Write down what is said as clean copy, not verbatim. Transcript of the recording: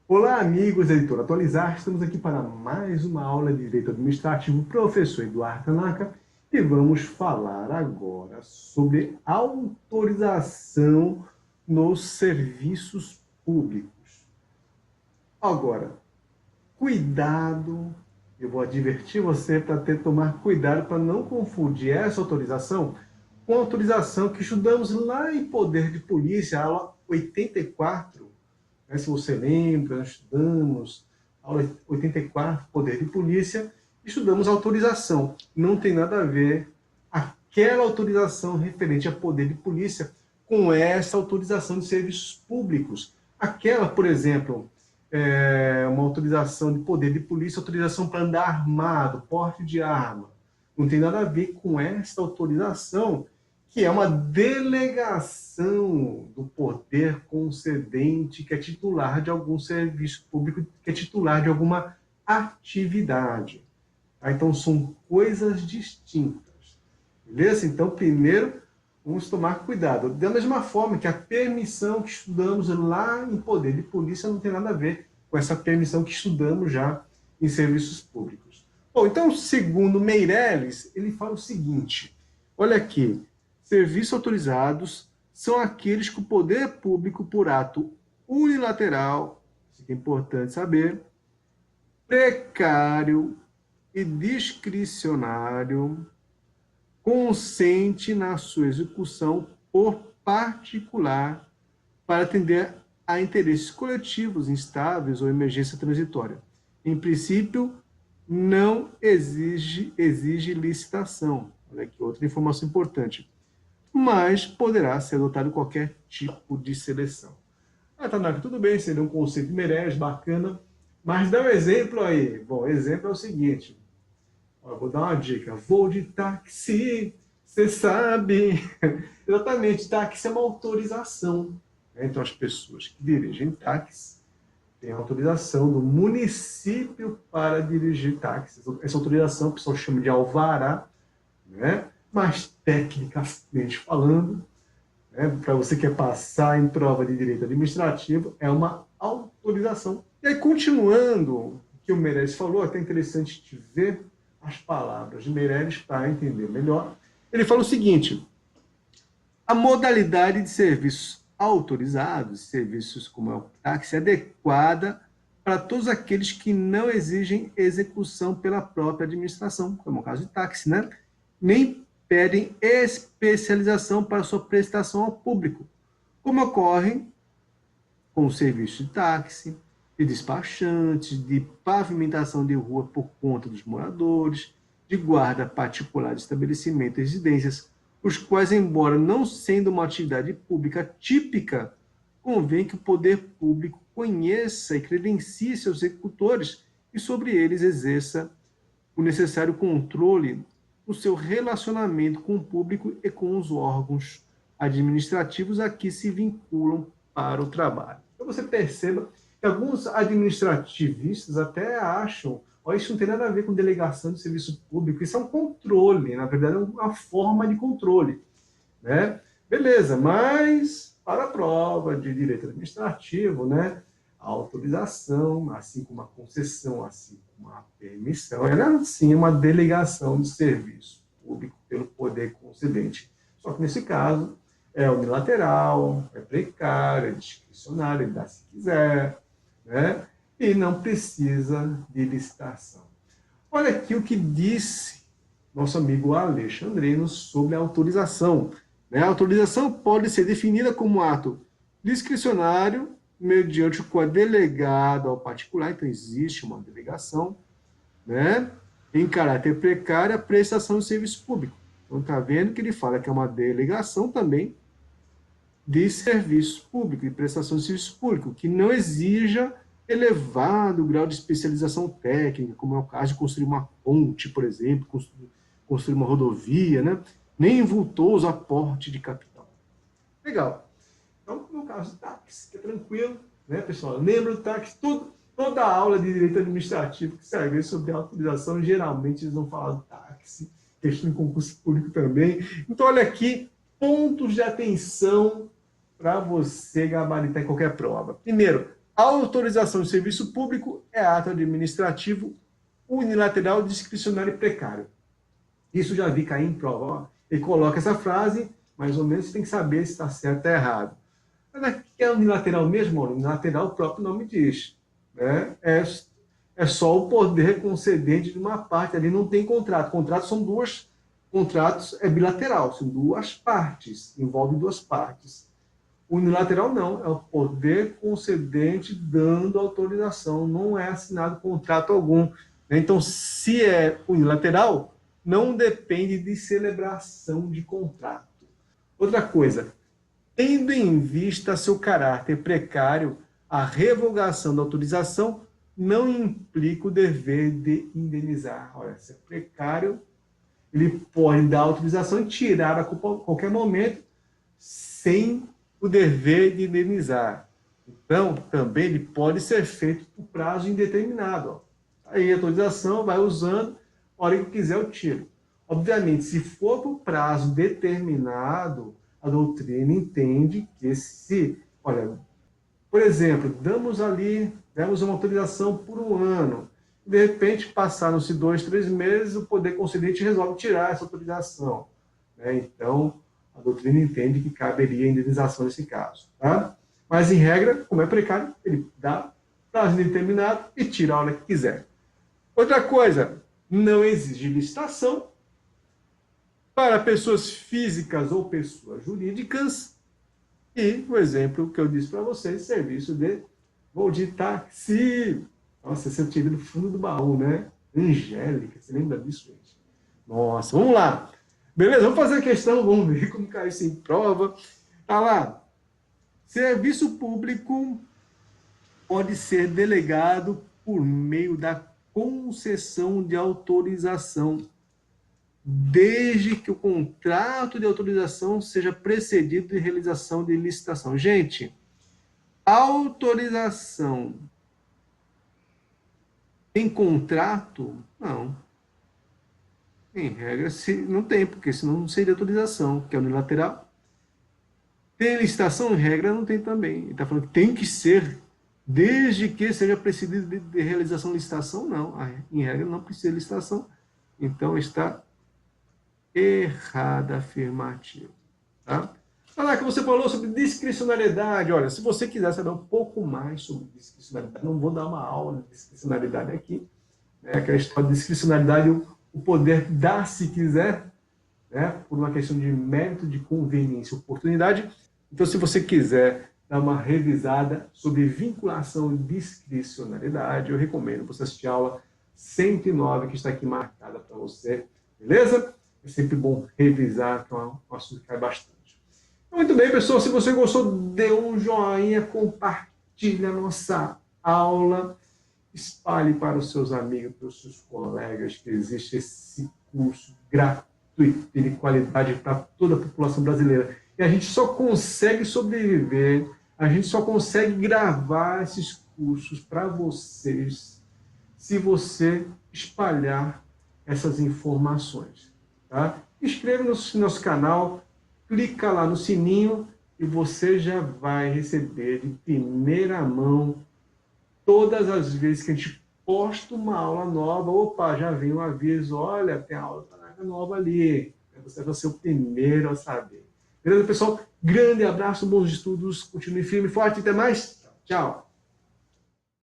Olá, amigos da Editora Atualizar. Estamos aqui para mais uma aula de Direito Administrativo, professor Eduardo Tanaka, e vamos falar agora sobre autorização nos serviços públicos. Agora, cuidado, eu vou advertir você para tomar cuidado para não confundir essa autorização com a autorização que estudamos lá em Poder de Polícia, aula 84. Se você lembra, nós estudamos aula 84, Poder de Polícia, estudamos autorização. Não tem nada a ver aquela autorização referente a poder de polícia com essa autorização de serviços públicos. Aquela, por exemplo, uma autorização de poder de polícia, autorização para andar armado, porte de arma. Não tem nada a ver com essa autorização, que é uma delegação do poder concedente, que é titular de algum serviço público, que é titular de alguma atividade. Tá? Então, são coisas distintas. Beleza? Então, primeiro, vamos tomar cuidado. Da mesma forma que a permissão que estudamos lá em poder de polícia não tem nada a ver com essa permissão que estudamos já em serviços públicos. Bom, então, segundo Meirelles, ele fala o seguinte, olha aqui, serviços autorizados são aqueles que o poder público, por ato unilateral, isso é importante saber, precário e discricionário, consente na sua execução por particular para atender a interesses coletivos instáveis ou emergência transitória. Em princípio, não exige licitação. Olha aqui, outra informação importante. Mas poderá ser adotado qualquer tipo de seleção. Tanaka, tudo bem, seria um conceito merece, bacana, mas dá um exemplo aí. Bom, o exemplo é o seguinte, vou dar uma dica, vou de táxi, você sabe. Exatamente, táxi é uma autorização. Então, as pessoas que dirigem táxi têm autorização do município para dirigir táxis. Essa autorização o pessoal chama de alvará, né? Mas, tecnicamente falando, né, para você que quer passar em prova de direito administrativo, é uma autorização. E aí, continuando o que o Meirelles falou, até interessante de ver as palavras de Meirelles para entender melhor. Ele fala o seguinte, a modalidade de serviços autorizados, serviços como é o táxi, é adequada para todos aqueles que não exigem execução pela própria administração, como é o caso de táxi, né? Nem pedem especialização para sua prestação ao público, como ocorre com o serviço de táxi, de despachantes, de pavimentação de rua por conta dos moradores, de guarda particular de estabelecimento e residências, os quais, embora não sendo uma atividade pública típica, convém que o poder público conheça e credencie seus executores e sobre eles exerça o necessário controle no seu relacionamento com o público e com os órgãos administrativos a que se vinculam para o trabalho. Então você perceba que alguns administrativistas até acham, isso não tem nada a ver com delegação de serviço público, isso é um controle, na verdade é uma forma de controle, né? Beleza, mas para a prova de direito administrativo, né, a autorização, assim como a concessão, assim como a permissão, ela sim é uma delegação de serviço público pelo poder concedente. Só que nesse caso é unilateral, é precário, é discricionário, ele dá se quiser, né? E não precisa de licitação. Olha aqui o que disse nosso amigo Alexandrino sobre a autorização. A autorização pode ser definida como ato discricionário, mediante o qual é delegado ao particular, então existe uma delegação, né, em caráter precário, a prestação de serviço público. Então está vendo que ele fala que é uma delegação também de serviço público, de prestação de serviço público, que não exija elevado grau de especialização técnica, como é o caso de construir uma ponte, por exemplo, construir uma rodovia, né, nem vultoso aporte de capital. Legal. Então, no caso do táxi, que é tranquilo, né, pessoal? Lembra do táxi? Toda a aula de direito administrativo que serve sobre autorização, geralmente eles vão falar do táxi, questão de concurso público também. Então, olha aqui, pontos de atenção para você gabaritar em qualquer prova. Primeiro, A autorização de serviço público é ato administrativo unilateral, discricionário e precário. Isso já vi cair em prova. Ó. Ele coloca essa frase, mais ou menos, você tem que saber se está certo ou está errado. Mas o que é unilateral mesmo? Unilateral, o próprio nome diz. Né? É só o poder concedente de uma parte. Ali não tem contrato. Contratos são duas. Contratos é bilateral, são duas partes, envolve duas partes. Unilateral não, é o poder concedente dando autorização, não é assinado contrato algum. Então, se é unilateral, não depende de celebração de contrato. Outra coisa, tendo em vista seu caráter precário, a revogação da autorização não implica o dever de indenizar. Olha, se é precário, ele pode dar autorização e tirar a qualquer momento sem o dever de indenizar. Então, também ele pode ser feito por prazo indeterminado. Ó. Aí a autorização vai usando, a hora que quiser eu tiro. Obviamente, se for por prazo determinado, a doutrina entende que se, olha, por exemplo, demos uma autorização por um ano, de repente passaram-se 2, 3 meses, o poder concedente resolve tirar essa autorização. Né? Então, a doutrina entende que caberia indenização nesse caso. Tá? Mas, em regra, como é precário, ele dá prazo indeterminado e tira a hora que quiser. Outra coisa, não exige licitação para pessoas físicas ou pessoas jurídicas e, o exemplo que eu disse para vocês, serviço de voo de táxi. Nossa, você tinha no fundo do baú, né? Angélica, você lembra disso, gente? Nossa, vamos lá. Beleza, vamos fazer a questão, vamos ver como cai isso em prova. Tá lá. Serviço público pode ser delegado por meio da concessão de autorização, desde que o contrato de autorização seja precedido de realização de licitação. Gente, autorização em contrato? Não. Em regra, não tem, porque senão não seria autorização, que é unilateral. Tem licitação? Em regra, não tem também. Ele está falando que tem que ser, desde que seja precedido de realização de licitação, não. Em regra, não precisa de licitação. Então, está errada a afirmativa. Tá? Olha que você falou sobre discricionariedade. Olha, se você quiser saber um pouco mais sobre discricionariedade, não vou dar uma aula de discricionariedade aqui. Né? Aquela história de discricionariedade, o poder dar se quiser, né? Por uma questão de mérito, de conveniência, oportunidade. Então, se você quiser dar uma revisada sobre vinculação e discricionariedade, eu recomendo você assistir a aula 109, que está aqui marcada para você. Beleza? É sempre bom revisar, que é um assunto que cai bastante. Muito bem, pessoal. Se você gostou, dê um joinha, compartilhe a nossa aula, espalhe para os seus amigos, para os seus colegas, que existe esse curso gratuito e de qualidade para toda a população brasileira. E a gente só consegue sobreviver, a gente só consegue gravar esses cursos para vocês se você espalhar essas informações. Tá? Inscreva-se no nosso canal, clica lá no sininho e você já vai receber de primeira mão todas as vezes que a gente posta uma aula nova. Opa, já vem um aviso, olha, tem aula nova ali. Você vai ser o primeiro a saber. Beleza, pessoal? Grande abraço, bons estudos, continue firme e forte, até mais. Tchau.